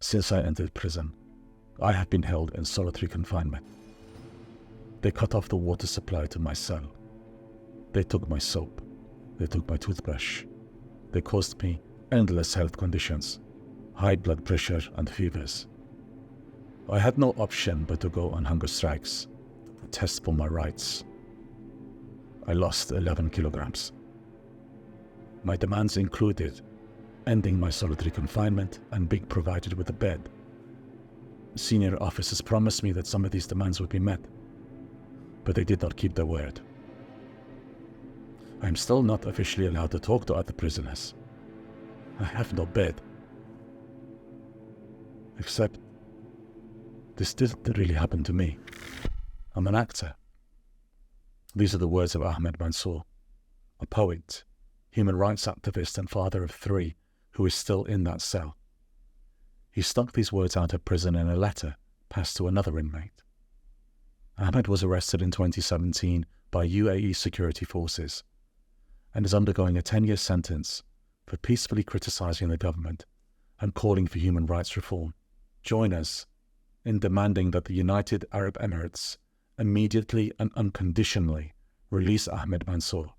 Since I entered prison, I have been held in solitary confinement. They cut off the water supply to my cell. They took my soap. They took my toothbrush. They caused me endless health conditions, high blood pressure and fevers. I had no option but to go on hunger strikes, to protest for my rights. I lost 11 kilograms. My demands included ending my solitary confinement and being provided with a bed. Senior officers promised me that some of these demands would be met, but they did not keep their word. I am still not officially allowed to talk to other prisoners. I have no bed. Except, this didn't really happen to me. I'm an actor. These are the words of Ahmed Mansoor, a poet, human rights activist and father of 3 who is still in that cell. He stuck these words out of prison in a letter passed to another inmate. Ahmed was arrested in 2017 by UAE security forces and is undergoing a 10-year sentence for peacefully criticizing the government and calling for human rights reform. Join us in demanding that the United Arab Emirates immediately and unconditionally release Ahmed Mansoor